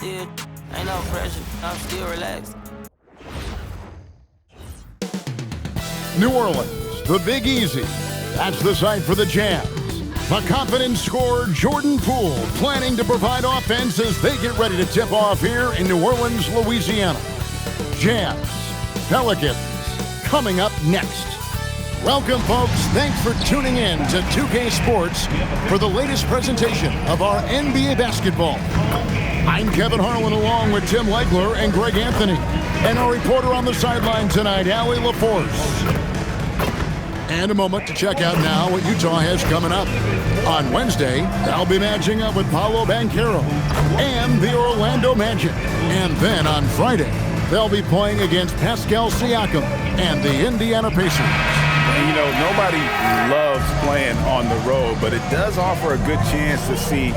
still, ain't no pressure, I'm still relaxed. New Orleans, the Big Easy. That's the site for the Jazz. The confident scorer Jordan Poole planning to provide offense as they get ready to tip off here in New Orleans, Louisiana. Jazz, Pelicans, coming up next. Welcome, folks. Thanks for tuning in to 2K Sports for the latest presentation of our NBA basketball. I'm Kevin Harlan along with Tim Legler and Greg Anthony, and our reporter on the sideline tonight, Allie LaForce. And a moment to check out now what Utah has coming up. On Wednesday, they'll be matching up with Paolo Banchero and the Orlando Magic. And then on Friday, they'll be playing against Pascal Siakam and the Indiana Pacers. And, you know, nobody loves playing on the road, but it does offer a good chance to see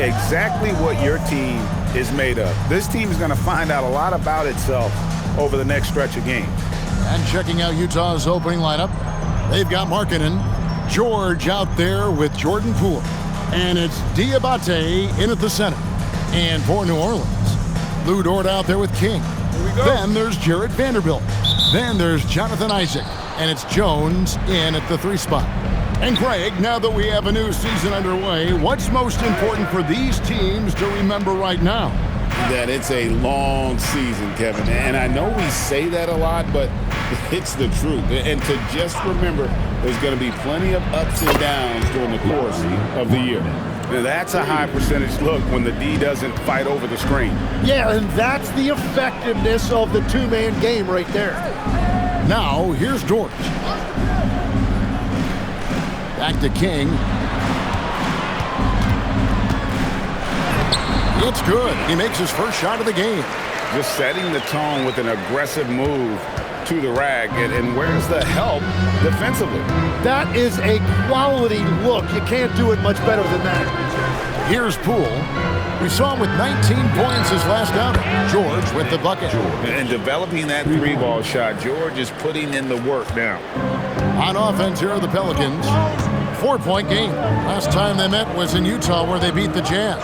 exactly what your team is made of. This team is going to find out a lot about itself over the next stretch of games. And checking out Utah's opening lineup, they've got Markkanen, George out there with Jordan Poole, and it's Diabate in at the center. And for New Orleans, Lou Dort out there with King. Then there's Jarrett Vanderbilt. Then there's Jonathan Isaac, and it's Jones in at the 3 spot. And Greg, now that we have a new season underway, what's most important for these teams to remember right now? That it's a long season, Kevin. And I know we say that a lot, but it's the truth. And to just remember, there's going to be plenty of ups and downs during the course of the year. Now, that's a high percentage look when the D doesn't fight over the screen. Yeah, and that's the effectiveness of the two-man game right there. Now, here's Dort. Back to King. It's good. He makes his first shot of the game. Just setting the tone with an aggressive move to the rack. And where's the help defensively? That is a quality look. You can't do it much better than that. Here's Poole. We saw him with 19 points his last outing. George with the bucket. And developing that 3-ball shot, George is putting in the work now. On offense, here are the Pelicans. 4-point game. Last time they met was in Utah where they beat the Jazz.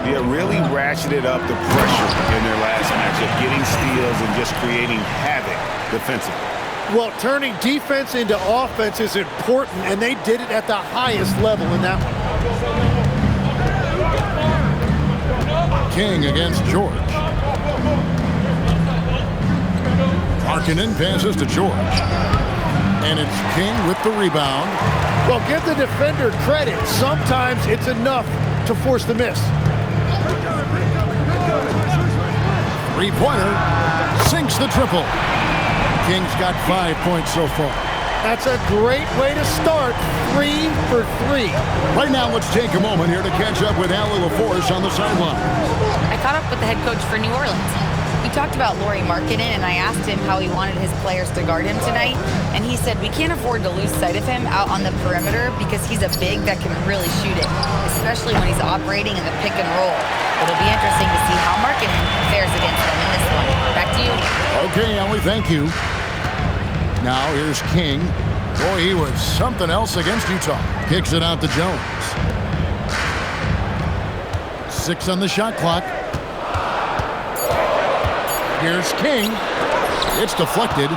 Yeah, really ratcheted up the pressure in their last matchup, getting steals and just creating havoc defensively. Well, turning defense into offense is important, and they did it at the highest level in that one. King against George. Markkanen passes to George. And it's King with the rebound. Well, give the defender credit. Sometimes it's enough to force the miss. Three-pointer. Sinks the triple. King's got 5 points so far. That's a great way to start. 3 for 3. Right now, let's take a moment here to catch up with Allie LaForce on the sideline. I caught up with the head coach for New Orleans. We talked about Lauri Markkanen, and I asked him how he wanted his players to guard him tonight, and he said we can't afford to lose sight of him out on the perimeter because he's a big that can really shoot it, especially when he's operating in the pick and roll. It'll be interesting to see how Markkanen fares against them in this one. Back to you. Okay, Allie, thank you. Now here's King. Boy, he was something else against Utah. Kicks it out to Jones. 6 on the shot clock. Here's King. It's deflected.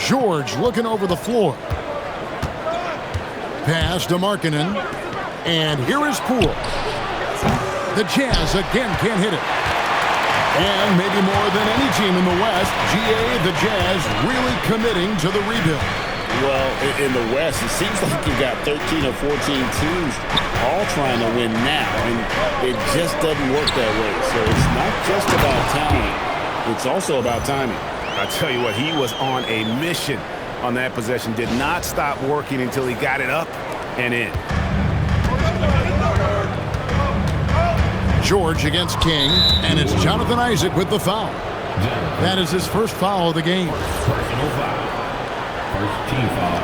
George looking over the floor. Pass to Markkanen. And here is Poole. The Jazz again can't hit it. And maybe more than any team in the West, the Jazz really committing to the rebuild. Well, in the West, it seems like you've got 13 or 14 teams all trying to win now, and it just doesn't work that way. So it's not just about talent, it's also about timing. I tell you what, he was on a mission on that possession, did not stop working until he got it up and in. George against King, and it's Jonathan Isaac with the foul. That is his first foul of the game. Personal foul. First team foul.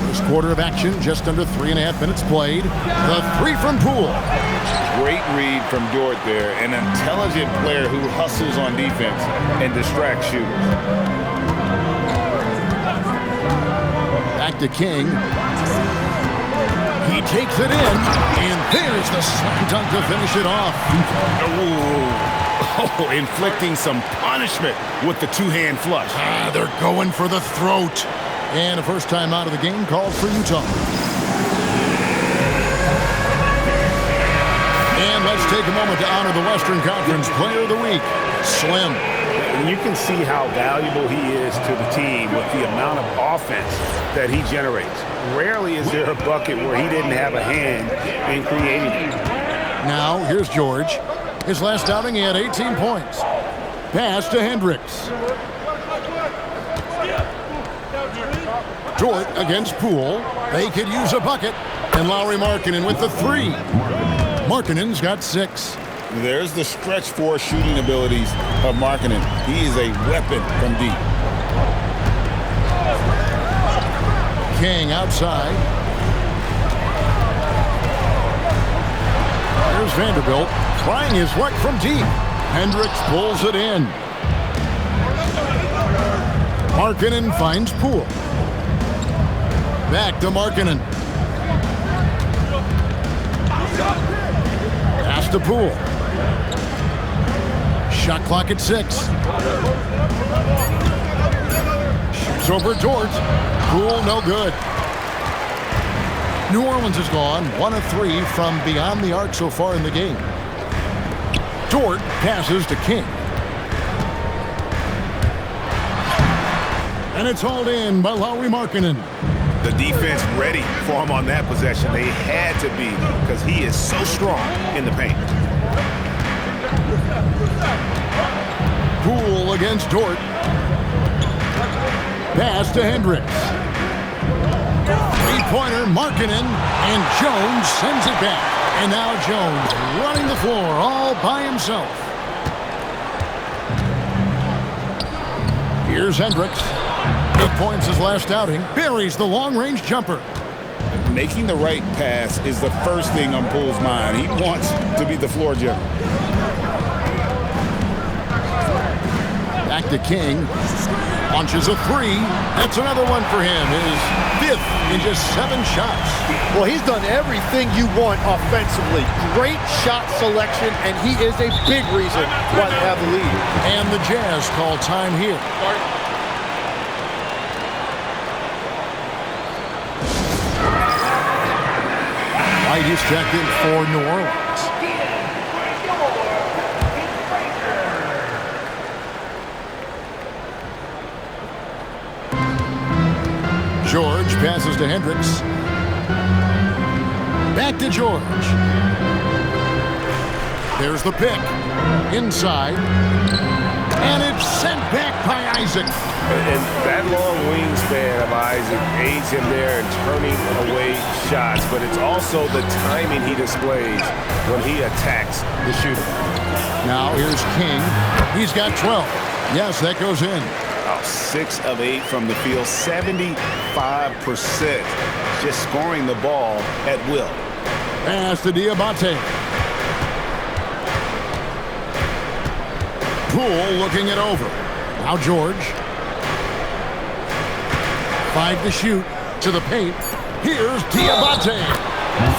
First quarter of action, just under 3.5 minutes played. The 3 from Poole. Great read from Dort there, an intelligent player who hustles on defense and distracts shooters. Back to King. He takes it in, and there's the slam dunk to finish it off. Oh, inflicting some punishment with the two-hand flush. They're going for the throat. And a first time out of the game called for Utah. And let's take a moment to honor the Western Conference Player of the Week, Slim. You can see how valuable he is to the team with the amount of offense that he generates. Rarely is there a bucket where he didn't have a hand in creating it. Now, here's George. His last outing, he had 18 points. Pass to Hendricks. Dort against Poole. They could use a bucket. And Lauri Markkanen with the three. Markkanen's got 6. There's the stretch four shooting abilities of Markkanen. He is a weapon from deep. King outside. Here's Vanderbilt trying his luck from deep. Hendricks pulls it in. Markkanen finds Poole. Back to Markkanen. Pass to Poole. Shot clock at 6. Shoots over Dort. Poole no good. New Orleans has gone 1 of 3 from beyond the arc so far in the game. Dort passes to King. And it's hauled in by Lauri Markkanen. The defense ready for him on that possession. They had to be because he is so strong in the paint. Poole against Dort. Pass to Hendricks. Three-pointer, Markkanen, and Jones sends it back. And now Jones running the floor all by himself. Here's Hendricks. 8 points his last outing. Buries the long-range jumper. Making the right pass is the first thing on Poole's mind. He wants to be the floor general. Back to King. Launches a 3. That's another one for him. His 5th in just 7 shots. Well, he's done everything you want offensively. Great shot selection, and he is a big reason why they have the lead. And the Jazz call time here. White is checked in for New Orleans. George passes to Hendricks. Back to George. There's the pick. Inside. And it's sent back by Isaac. And that long wingspan of Isaac aids him there in turning away shots, but it's also the timing he displays when he attacks the shooter. Now here's King. He's got 12. Yes, that goes in. 6 of 8 from the field, 75%. Just scoring the ball at will. Pass to Diabate. Poole looking it over. Now George. 5 to shoot. To the paint. Here's Diabate.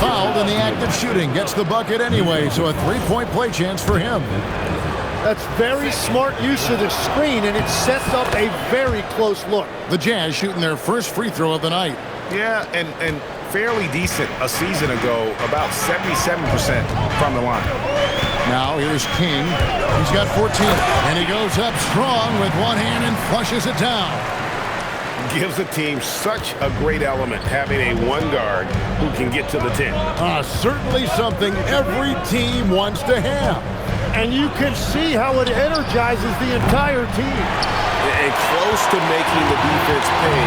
Fouled in the act of shooting. Gets the bucket anyway, so a 3-point play chance for him. That's very smart use of the screen, and it sets up a very close look. The Jazz shooting their first free throw of the night. Yeah, and fairly decent a season ago, about 77% from the line. Now here's King. He's got 14, and he goes up strong with one hand and flushes it down. Gives the team such a great element having a one guard who can get to the 10. Certainly something every team wants to have. And you can see how it energizes the entire team. And close to making the defense pay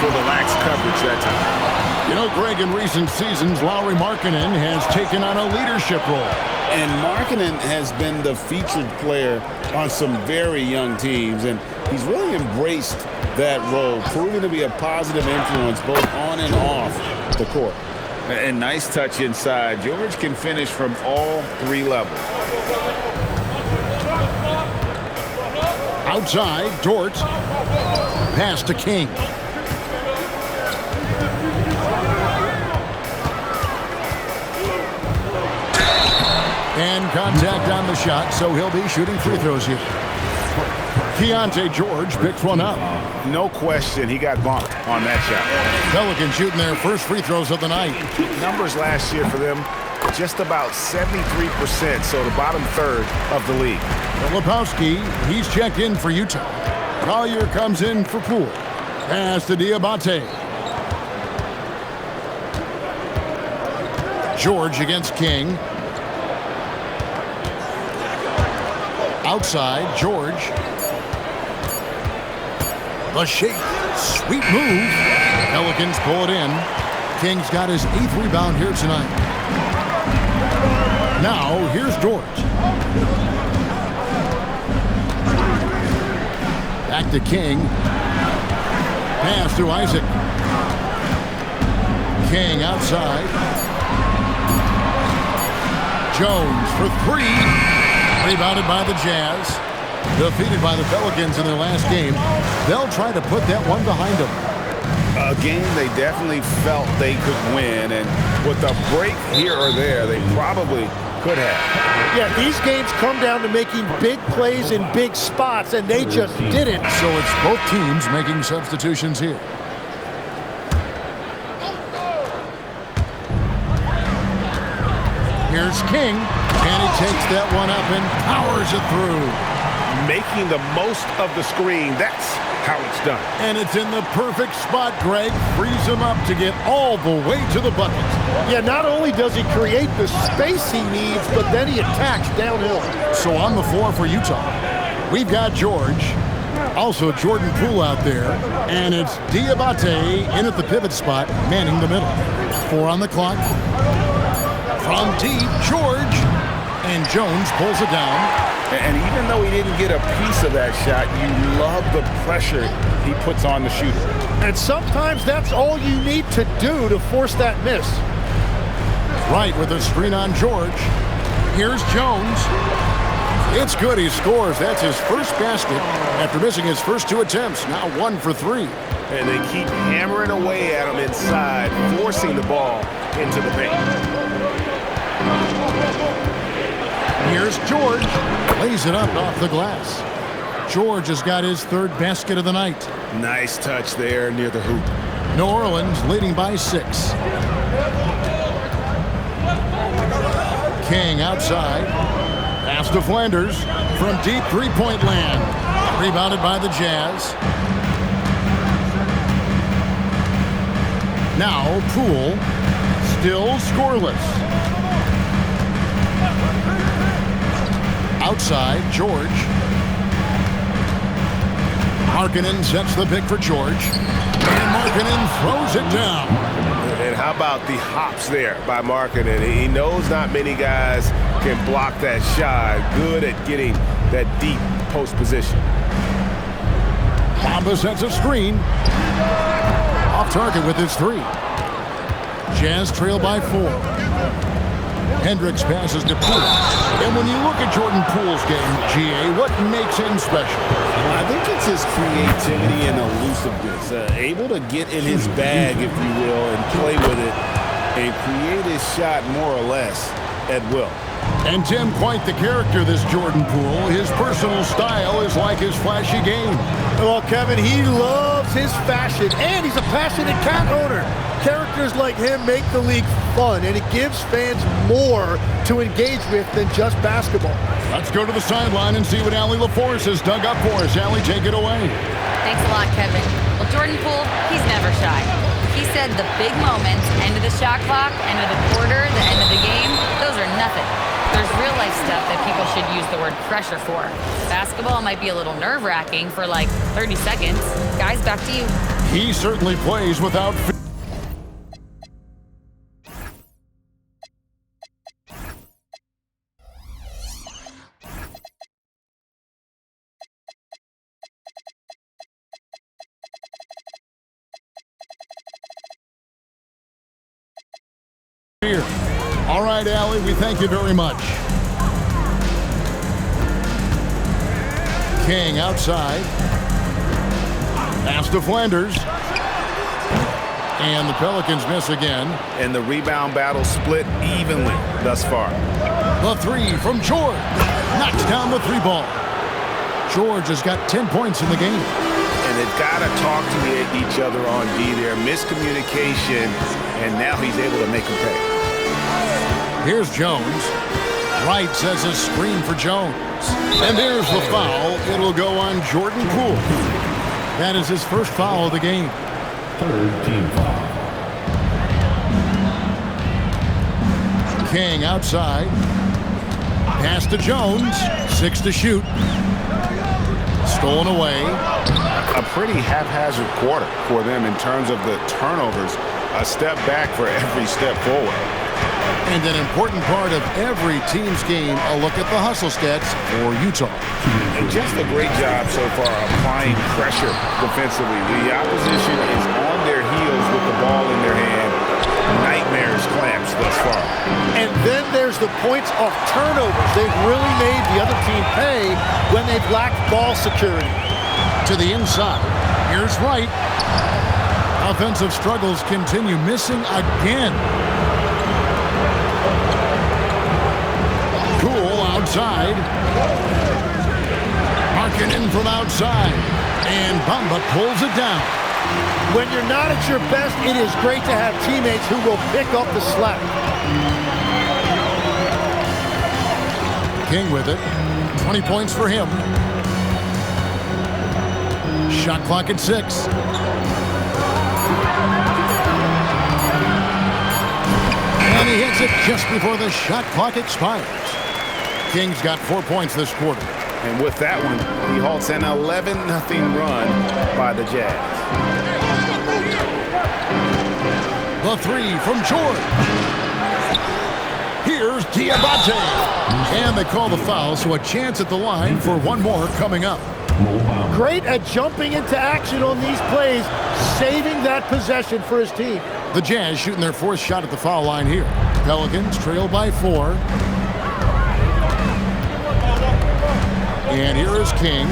for the lax coverage that time. You know, Greg, in recent seasons, Lauri Markkanen has taken on a leadership role. And Markkanen has been the featured player on some very young teams, and he's really embraced that role, proving to be a positive influence both on and off the court. And nice touch inside. George can finish from all 3 levels. Outside, Dort. Pass to King. And contact on the shot, so he'll be shooting free throws here. Keontae George picks one up. No question, he got bumped on that shot. Pelicans shooting their first free throws of the night. Numbers last year for them, just about 73%, so the bottom third of the league. Lepowski, he's checked in for Utah. Collier comes in for Poole. Pass to Diabate. George against King. Outside, George. The shake. Sweet move. Pelicans pull it in. King's got his 8th rebound here tonight. Now, here's George. Back to King. Pass to Isaac. King outside. Jones for 3. Rebounded by the Jazz. Defeated by the Pelicans in their last game. They'll try to put that one behind them. A game they definitely felt they could win, and with a break here or there, they probably could have. Yeah, these games come down to making big plays in big spots, and they just didn't. So it's both teams making substitutions here. Here's King, and he takes that one up and powers it through. Making the most of the screen, that's how it's done. And it's in the perfect spot, Greg. Frees him up to get all the way to the bucket. Yeah, not only does he create the space he needs, but then he attacks downhill. So on the floor for Utah, we've got George, also Jordan Poole out there, and it's Diabate in at the pivot spot, manning the middle. 4 on the clock. From deep, George, and Jones pulls it down. And even though he didn't get a piece of that shot, you love the pressure he puts on the shooter. And sometimes that's all you need to do to force that miss. Right, with a screen on George. Here's Jones. It's good, he scores. That's his first basket after missing his first 2 attempts. Now 1 for 3. And they keep hammering away at him inside, forcing the ball into the paint. Here's George. Lays it up off the glass. George has got his 3rd basket of the night. Nice touch there near the hoop. New Orleans leading by 6. King outside. Pass to Flanders from deep 3-point land. Rebounded by the Jazz. Now Poole, still scoreless. Outside, George. Markkanen sets the pick for George. And Markkanen throws it down. And how about the hops there by Markkanen? He knows not many guys can block that shot. Good at getting that deep post position. Bamba sets a screen. Off target with his 3. Jazz trail by 4. Hendricks passes to Poole. And when you look at Jordan Poole's game, GA, what makes him special? I think it's his creativity and elusiveness. Able to get in his bag, if you will, and play with it and create his shot more or less at will. And Tim, quite the character, this Jordan Poole. His personal style is like his flashy game. Well, Kevin, he loves his fashion, and he's a passionate cat owner. Characters like him make the league fun, and it gives fans more to engage with than just basketball. Let's go to the sideline and see what Allie LaForce has dug up for us. Allie, take it away. Thanks a lot, Kevin. Well, Jordan Poole, he's never shy. He said the big moments, end of the shot clock, end of the quarter, the end of the game, those are nothing. There's real life stuff that people should use the word pressure for. Basketball might be a little nerve-wracking for like 30 seconds. Guys, back to you. He certainly plays without fear. All right, Allie, we thank you very much. King outside. Pass to Flanders. And the Pelicans miss again. And the rebound battle split evenly thus far. The three from George. Knocks down the three ball. George has got 10 points in the game. And they've got to talk to each other on D there. Miscommunication, and now he's able to make them pay. Here's Jones. Wright says a screen for Jones. And there's the foul. It'll go on Jordan Poole. That is his first foul of the game. Third team foul. King outside. Pass to Jones. 6 to shoot. Stolen away. A pretty haphazard quarter for them in terms of the turnovers. A step back for every step forward. And an important part of every team's game, a look at the hustle stats for Utah. And just a great job so far applying pressure defensively. The opposition is on their heels with the ball in their hand. Nightmares clamps thus far. And then there's the points of turnovers. They've really made the other team pay when they've lacked ball security. To the inside. Here's Wright. Offensive struggles continue, missing again. Poole outside. Markkanen from outside. And Bamba pulls it down. When you're not at your best, it is great to have teammates who will pick up the slack. King with it. 20 points for him. Shot clock at 6. And he hits it just before the shot clock expires. King's got 4 points this quarter. And with that one, he halts an 11-0 run by the Jazz. The three from George. Here's Diabate. And they call the foul, so a chance at the line for one more coming up. Great at jumping into action on these plays, saving that possession for his team. The Jazz shooting their fourth shot at the foul line here. Pelicans trail by 4. And here is King.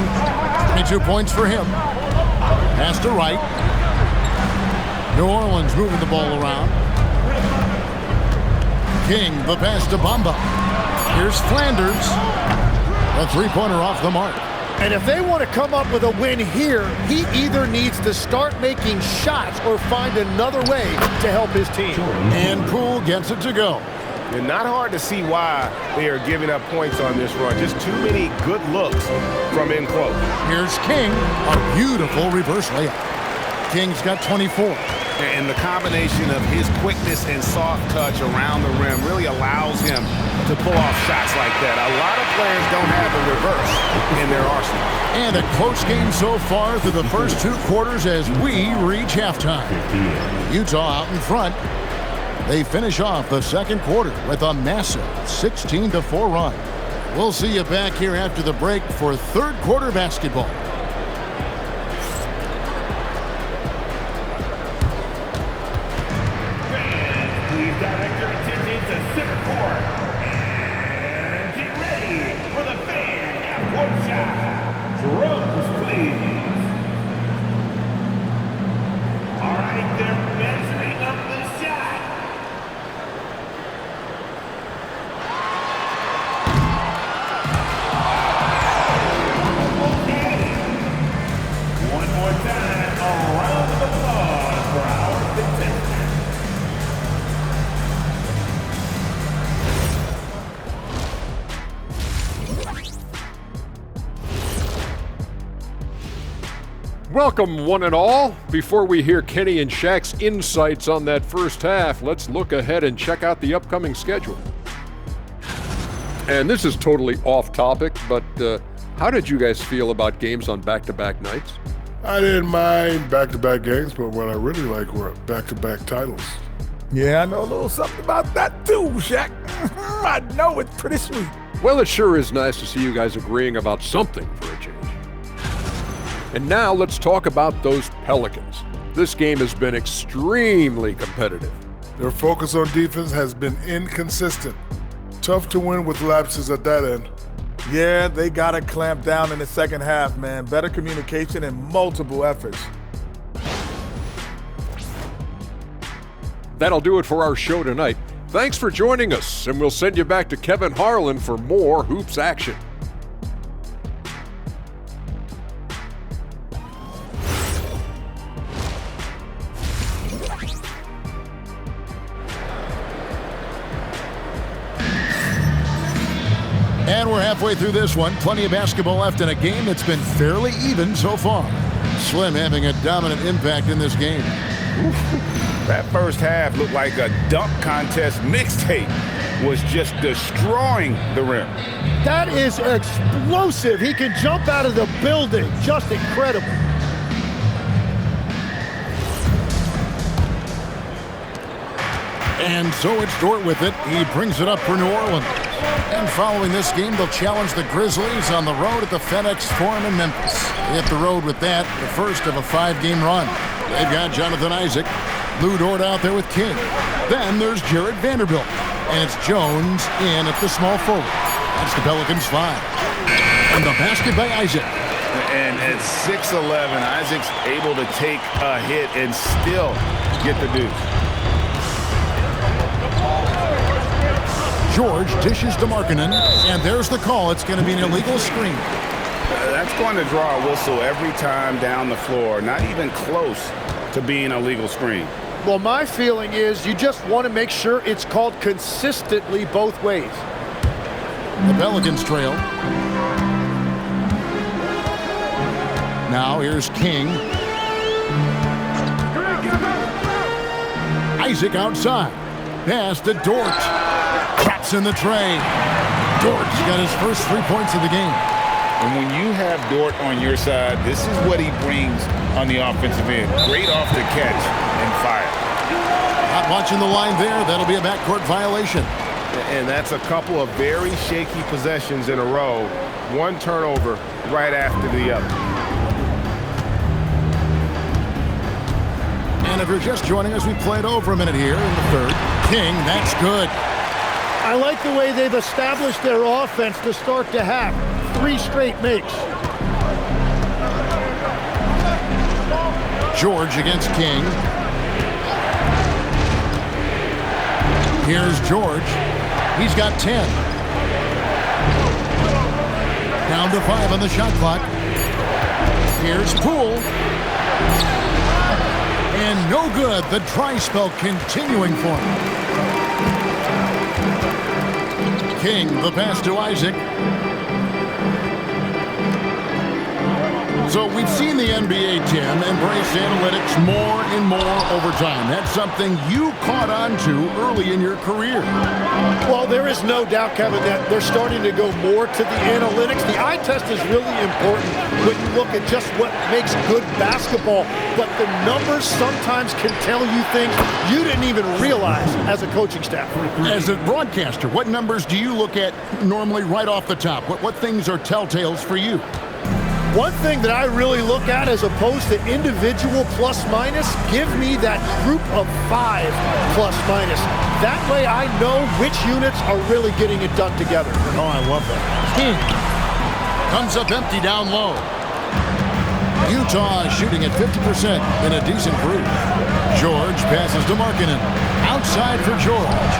22 points for him. Pass to Wright. New Orleans moving the ball around. King, the pass to Bamba. Here's Flanders. A three-pointer off the mark. And if they want to come up with a win here, he either needs to start making shots or find another way to help his team. And Poole gets it to go. And not hard to see why they are giving up points on this run. Just too many good looks from in close. Here's King, a beautiful reverse layup. King's got 24. And the combination of his quickness and soft touch around the rim really allows him to pull off shots like that. A lot of players don't have a reverse in their arsenal. And a close game so far through the first 2 quarters as we reach halftime. Utah out in front. They finish off the second quarter with a massive 16-4 run. We'll see you back here after the break for third quarter basketball. Please direct your attention to center court. And get ready for the fan half-court shot. Drums, please. All right, they're measuring up the shot. Okay. One more time, a round of applause for our contestants. Welcome, one and all. Before we hear Kenny and Shaq's insights on that first half, let's look ahead and check out the upcoming schedule. And this is totally off topic, but how did you guys feel about games on back-to-back nights? I didn't mind back-to-back games, but what I really like were back-to-back titles. Yeah, I know a little something about that too, Shaq. I know it's pretty sweet. Well, it sure is nice to see you guys agreeing about something for a change. And now let's talk about those Pelicans. This game has been extremely competitive. Their focus on defense has been inconsistent. Tough to win with lapses at that end. Yeah, they got to clamp down in the second half, man. Better communication and multiple efforts. That'll do it for our show tonight. Thanks for joining us, and we'll send you back to Kevin Harlan for more hoops action. And we're halfway through this one. Plenty of basketball left in a game that's been fairly even so far. Slim having a dominant impact in this game. That first half looked like a dunk contest mixtape. Was just destroying the rim. That is explosive. He can jump out of the building. Just incredible. And so it's Dort with it. He brings it up for New Orleans. And following this game, they'll challenge the Grizzlies on the road at the FedEx Forum in Memphis. They hit the road with that, the first of a 5-game run. They've got Jonathan Isaac, Lou Dort out there with King. Then there's Jared Vanderbilt. And it's Jones in at the small forward. That's the Pelicans 5. And the basket by Isaac. And at 6'11", Isaac's able to take a hit and still get the deuce. George dishes to Markkanen, and there's the call. It's going to be an illegal screen. That's going to draw a whistle every time down the floor. Not even close to being a legal screen. Well, my feeling is you just want to make sure it's called consistently both ways. The Pelicans trail. Now here's King. Isaac outside. Pass to Dort. Traps in the tray. Dort's got his first 3 points of the game. And when you have Dort on your side, this is what he brings on the offensive end. Great off the catch and fire. Not watching the line there. That'll be a backcourt violation. And that's a couple of very shaky possessions in a row. One turnover right after the other. And if you're just joining us, we played over a minute here in the third. King, that's good. I like the way they've established their offense to start the half. 3 straight makes. George against King. Here's George. He's got 10. Down to 5 on the shot clock. Here's Poole. And no good. The dry spell continuing for him. King, the pass to Isaac. So we've seen the NBA, Tim, embrace analytics more and more over time. That's something you caught on to early in your career. Well, there is no doubt, Kevin, that they're starting to go more to the analytics. The eye test is really important when you look at just what makes good basketball. But the numbers sometimes can tell you things you didn't even realize as a coaching staff. As a broadcaster, what numbers do you look at normally right off the top? What things are telltales for you? One thing that I really look at as opposed to individual plus-minus, give me that group of 5 plus-minus. That way I know which units are really getting it done together. Oh, I love that. King comes up empty down low. Utah shooting at 50% in a decent group. George passes to Markkanen. Outside for George.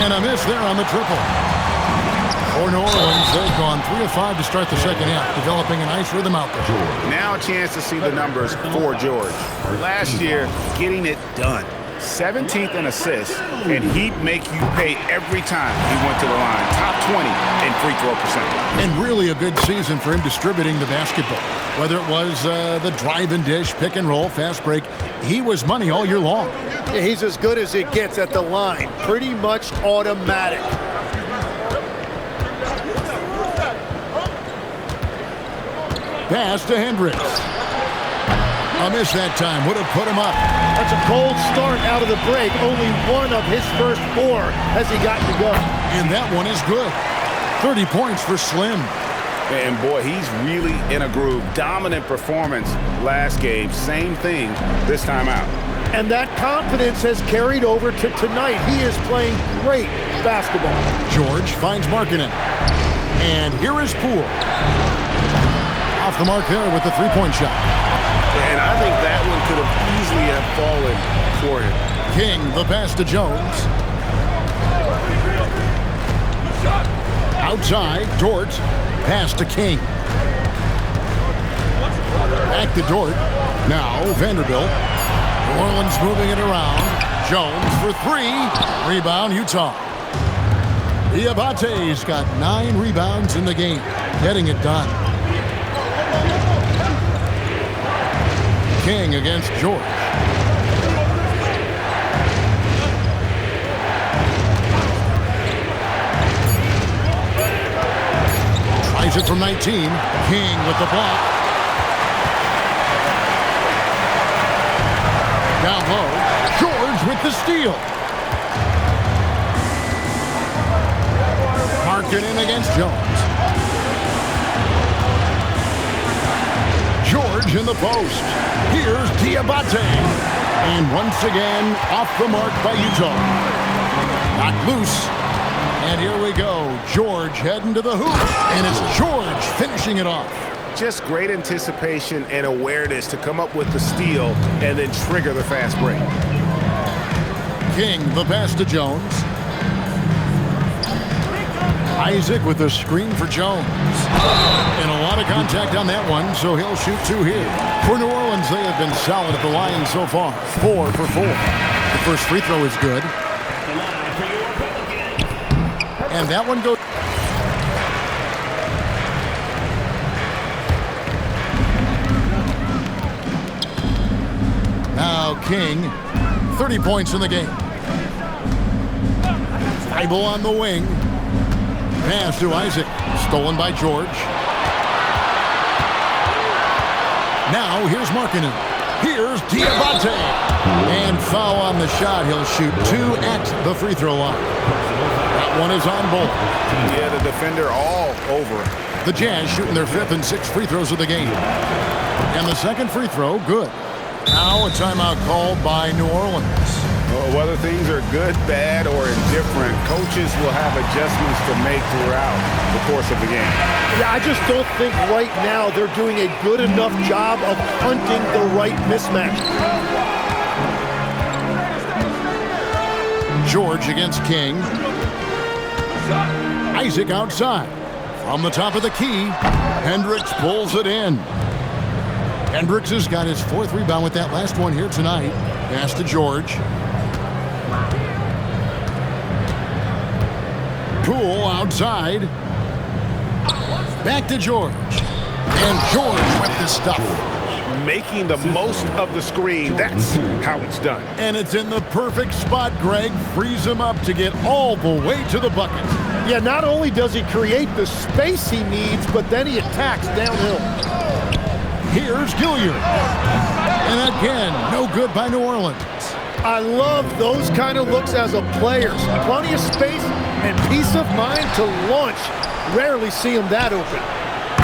And a miss there on the triple. For New Orleans, they've gone 3 of 5 to start the second half, developing a nice rhythm out there. Now a chance to see the numbers for George. Last year, getting it done. 17th in assists, and he'd make you pay every time he went to the line. Top 20 in free throw percentage. And really a good season for him distributing the basketball. Whether it was the drive and dish, pick and roll, fast break, he was money all year long. Yeah, he's as good as it gets at the line. Pretty much automatic. Pass to Hendricks. A miss that time. Would have put him up. That's a cold start out of the break. Only one of his first 4 has he gotten to go. And that one is good. 30 points for Slim. And boy, he's really in a groove. Dominant performance last game. Same thing this time out. And that confidence has carried over to tonight. He is playing great basketball. George finds Markkanen. And here is Poole. Off the mark there with the 3-point shot. And I think that one could have easily have fallen for him. King, the pass to Jones. Outside, Dort. Pass to King. Back to Dort. Now Vanderbilt. New Orleans moving it around. Jones for three. Rebound, Utah. Diabate's got 9 rebounds in the game. Getting it done. King against George. Tries it from 19. King with the block. Down low. George with the steal. Markkanen against Jones. George in the post. Here's Diabate. And once again, off the mark by Utah. Not loose. And here we go. George heading to the hoop. And it's George finishing it off. Just great anticipation and awareness to come up with the steal and then trigger the fast break. King, the pass to Jones. Isaac with a screen for Jones. And a lot of contact on that one, so he'll shoot 2 here. For New Orleans, they have been solid at the line so far. 4 for 4. The first free throw is good. And that one goes. Now King, 30 points in the game. Thibault on the wing. Pass to Isaac, stolen by George. Now here's Markkanen. Here's Diabate. And foul on the shot. He'll shoot 2 at the free throw line. That one is on board. Yeah, the defender all over it. The Jazz shooting their 5th and 6th free throws of the game. And the second free throw, good. Now a timeout called by New Orleans. Well, whether things are good, bad, or indifferent, coaches will have adjustments to make throughout the course of the game. Yeah, I just don't think right now they're doing a good enough job of hunting the right mismatch. George against King. Isaac outside. From the top of the key, Hendricks pulls it in. Hendricks has got his 4th rebound with that last one here tonight. Pass to George. Poole outside. Back to George. And George with the stuff. Making the most of the screen. That's how it's done. And it's in the perfect spot, Greg. Frees him up to get all the way to the bucket. Yeah, not only does he create the space he needs, but then he attacks downhill. Here's Gilliard. And again, no good by New Orleans. I love those kind of looks as a player. Plenty of space and peace of mind to launch. Rarely see him that open.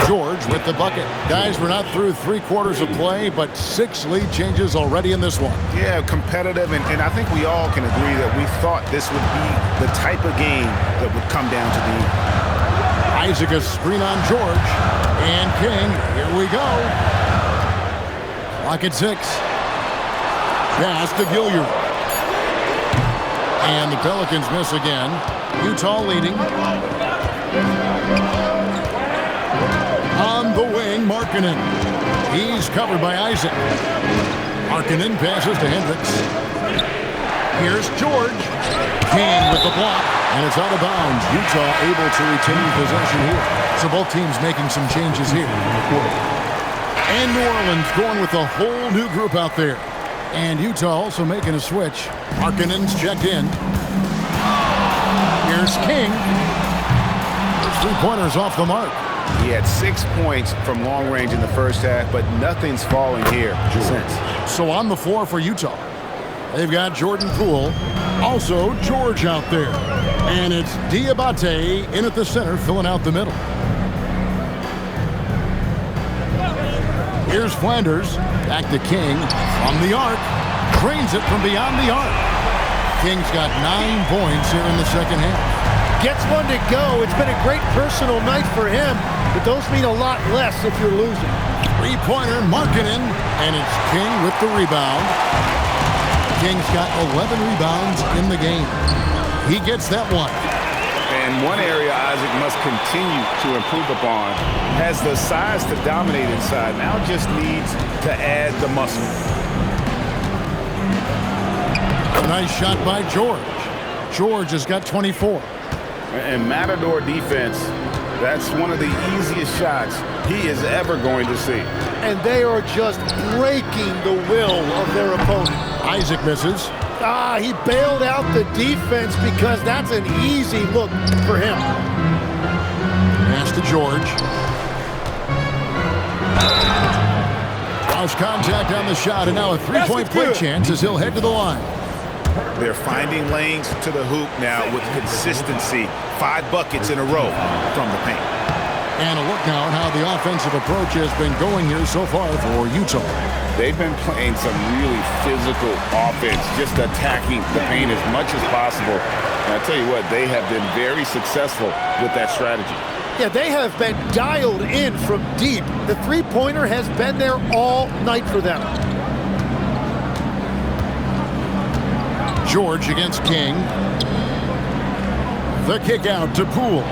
George with the bucket. Guys, we're not through 3/4 of play, but 6 lead changes already in this one. Yeah, competitive, and I think we all can agree that we thought this would be the type of game that would come down to the Isaac a screen on George. And King, here we go. Clock at 6. Pass to Gilliard. And the Pelicans miss again. Utah leading. On the wing, Markkanen. He's covered by Isaac. Markkanen passes to Hendricks. Here's George. King with the block. And it's out of bounds. Utah able to retain possession here. So both teams making some changes here. And New Orleans going with a whole new group out there. And Utah also making a switch. Markkanen's checked in. Here's King. There's 3-pointers off the mark. He had 6 points from long range in the first half, but nothing's falling here since. So on the floor for Utah, they've got Jordan Poole. Also George out there. And it's Diabate in at the center, filling out the middle. Here's Flanders. Back to King. From the arc. Drains it from beyond the arc. King's got 9 points here in the second half. Gets one to go. It's been a great personal night for him, but those mean a lot less if you're losing. 3-pointer, Markkanen, and it's King with the rebound. King's got 11 rebounds in the game. He gets that one. And one area Isaac must continue to improve upon. Has the size to dominate inside. Now just needs to add the muscle. A nice shot by George. George has got 24. And Matador defense, that's one of the easiest shots he is ever going to see. And they are just breaking the will of their opponent. Isaac misses. He bailed out the defense because that's an easy look for him. Pass to George. Lost contact on the shot, and now a three-point play chance as he'll head to the line. They're finding lanes to the hoop now with consistency. 5 buckets in a row from the paint. And a look now at how the offensive approach has been going here so far for Utah. They've been playing some really physical offense, just attacking the paint as much as possible. And I tell you what, they have been very successful with that strategy. Yeah, they have been dialed in from deep. The three-pointer has been there all night for them. George against King. The kick out to Poole.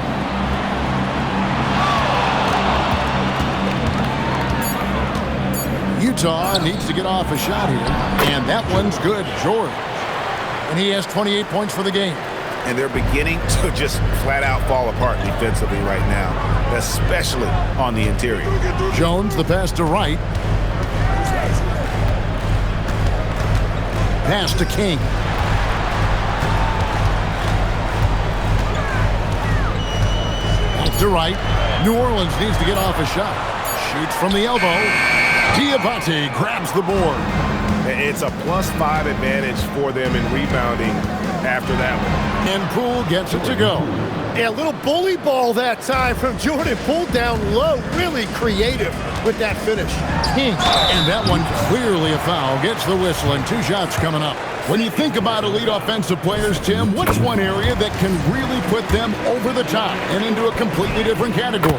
Utah needs to get off a shot here, and that one's good. George. And he has 28 points for the game. And they're beginning to just flat out fall apart defensively right now, especially on the interior. Jones, the pass to Wright. Pass to King. Back to Wright. New Orleans needs to get off a shot. Shoots from the elbow. Diabate grabs the board. It's a +5 advantage for them in rebounding after that one. And Poole gets it to go. Yeah, a little bully ball that time from Jordan. Pulled down low, really creative with that finish. And that one clearly a foul. Gets the whistle, and 2 shots coming up. When you think about elite offensive players, Tim, what's one area that can really put them over the top and into a completely different category?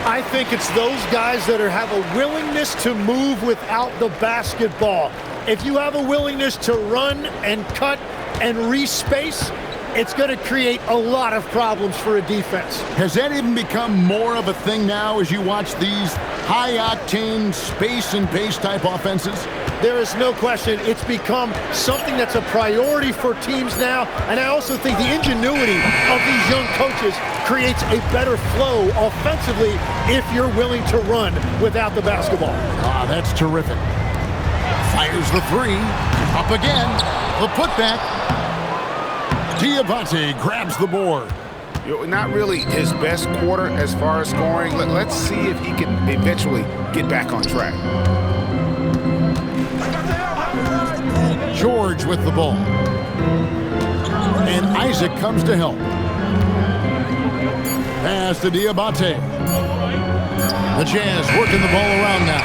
I think it's those guys that have a willingness to move without the basketball. If you have a willingness to run and cut and respace, it's going to create a lot of problems for a defense. Has that even become more of a thing now as you watch these high-octane space and pace type offenses? There is no question it's become something that's a priority for teams now, and I also think the ingenuity of these young coaches creates a better flow offensively if you're willing to run without the basketball. That's terrific. Fires the 3. Up again. The putback. Diabate grabs the board. Not really his best quarter as far as scoring. Let's see if he can eventually get back on track. George with the ball. And Isaac comes to help. Pass to Diabate. The Jazz working the ball around now.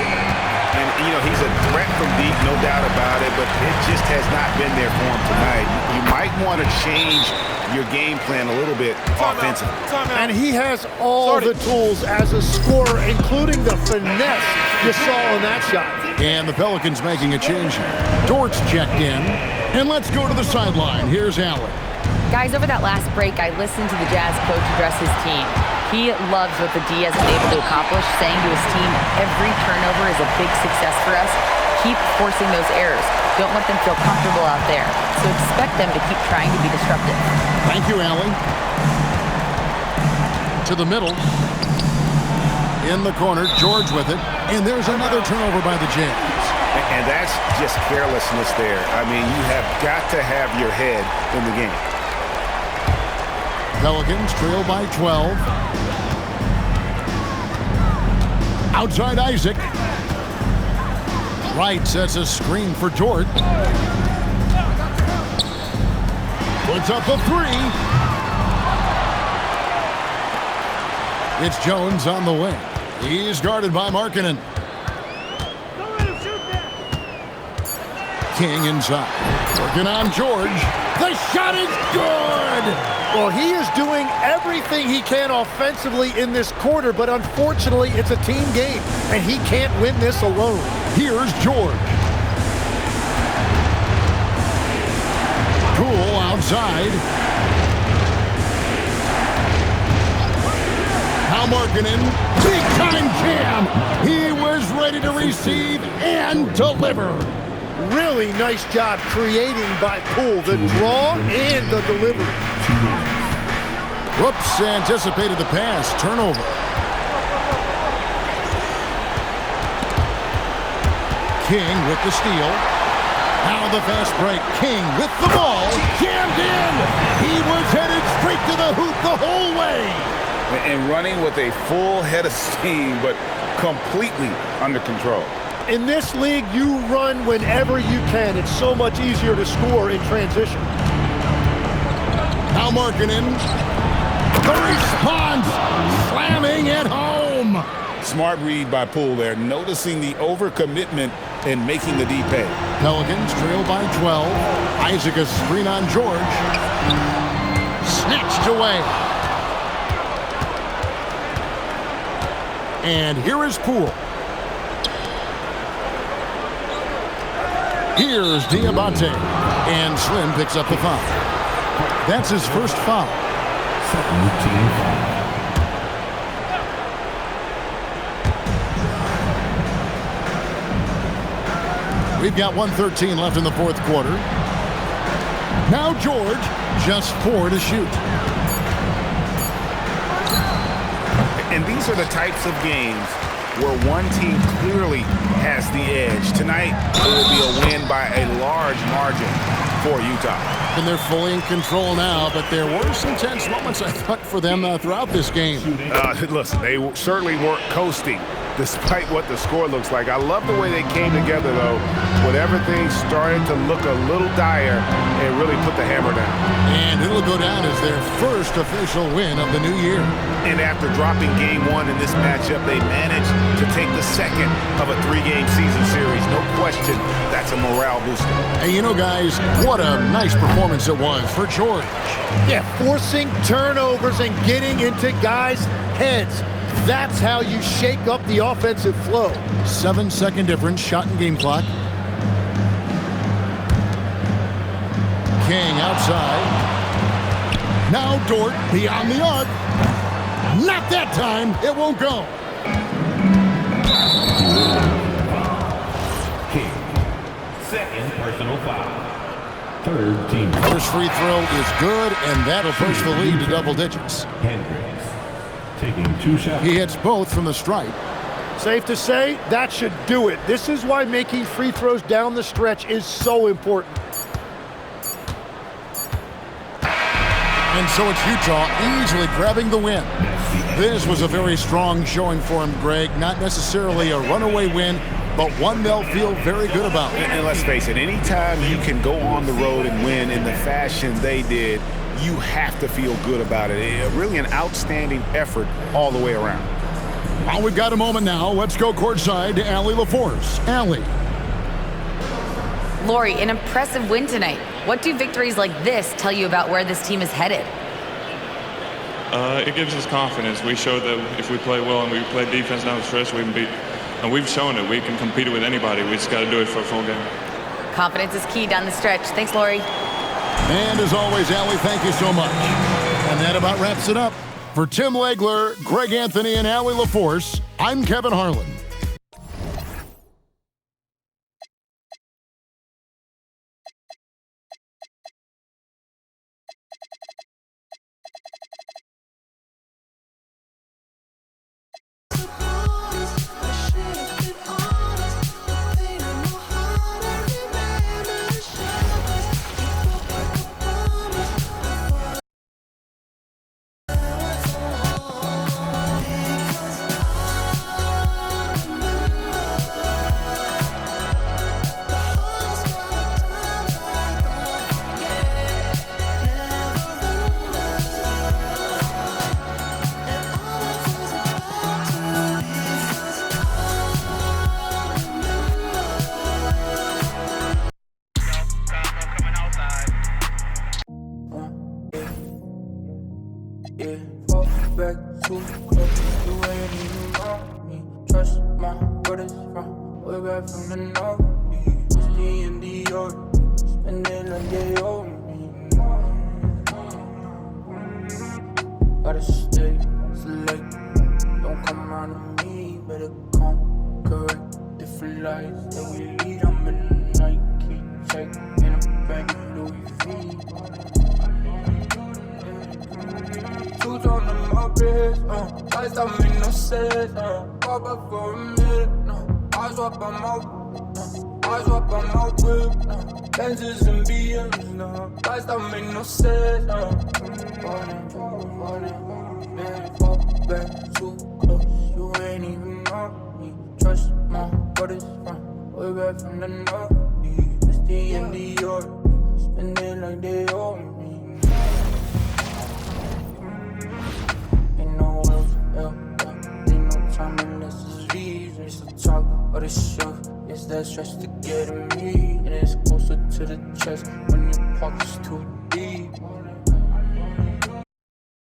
And, he's a threat from deep, no doubt about it, but it just has not been there for him tonight. You might want to change your game plan a little bit offensively. And he has all the tools as a scorer, including the finesse you saw on that shot. And the Pelicans making a change here. Dort's checked in. And let's go to the sideline. Here's Allen. Guys, over that last break, I listened to the Jazz coach address his team. He loves what the D has been able to accomplish, saying to his team, every turnover is a big success for us. Keep forcing those errors. Don't let them feel comfortable out there. So expect them to keep trying to be disruptive. Thank you, Allen. To the middle. In the corner, George with it. And there's another turnover by the Jazz. And that's just carelessness there. I mean, you have got to have your head in the game. Pelicans trail by 12. Outside Isaac. Wright sets a screen for George. Puts up a 3. It's Jones on the wing. He's guarded by Markkanen. King inside. Working on George. The shot is good! Well, he is doing everything he can offensively in this quarter, but unfortunately, it's a team game, and he can't win this alone. Here's George. Poole outside. Now Markkanen, big-time jam. He was ready to receive and deliver. Really nice job creating by Poole, the draw and the delivery. Whoops, anticipated the pass. Turnover. King with the steal. Now the fast break. King with the ball. Jammed in. He was headed straight to the hoop the whole way. And running with a full head of steam, but completely under control. In this league, you run whenever you can. It's so much easier to score in transition. Now Markkanen. The response. Slamming it home. Smart read by Poole there, noticing the overcommitment and making the D pay. Pelicans trail by 12. Isaac a screen on George. Snatched away. And here is Poole. Here's Diabate. And Slim picks up the foul. That's his first foul. Team foul. We've got 1:13 left in the fourth quarter. Now George, just 4 to shoot. And these are the types of games where one team clearly has the edge. Tonight, it will be a win by a large margin for Utah. And they're fully in control now, but there were some tense moments, I thought, for them throughout this game. Listen, they certainly weren't coasting, despite what the score looks like. I love the way they came together, though, when everything started to look a little dire and really put the hammer down. And it'll go down as their first official win of the new year. And after dropping game 1 in this matchup, they managed to take the second of a 3-game season series. No question, that's a morale booster. Hey, you know, guys, what a nice performance it was for George. Yeah, forcing turnovers and getting into guys' heads. That's how you shake up the offensive flow. 7-second difference, shot and game clock. King outside. Now Dort beyond the arc. Not that time. It won't go. King. Second personal foul. Third team. First free throw is good, and that'll push the lead to double digits. Hendricks taking 2 shots. He hits both from the stripe. Safe to say, that should do it. This is why making free throws down the stretch is so important. And so it's Utah easily grabbing the win. This was a very strong showing for him, Greg. Not necessarily a runaway win, but one they'll feel very good about. And let's face it, anytime you can go on the road and win in the fashion they did, you have to feel good about it. Really an outstanding effort all the way around. Well, we've got a moment now. Let's go courtside to Allie LaForce. Allie. Lori, an impressive win tonight. What do victories like this tell you about where this team is headed? It gives us confidence. We showed that if we play well and we play defense down the stretch, we can beat. And we've shown it. We can compete with anybody. We just got to do it for a full game. Confidence is key down the stretch. Thanks, Lori. And as always, Allie, thank you so much. And that about wraps it up. For Tim Legler, Greg Anthony, and Allie LaForce, I'm Kevin Harlan. Gotta stay select. won't come around to me. Better come correct. Different lives that we lead. I'm in the Nike check in a bag of Louis V. Two tone on my wrist, lights don't make no sense, pop up for a minute, eyes up on my whip, lenses and BMs, lights don't make no sense, fall back too close, you ain't even know me, trust my brothers from way back from the north, it's the end of York, spending like they owe me. Ain't no time unless it's V's. It's the talk or the show. It's that stretch to get in me. And it's closer to the chest when your pocket's too deep.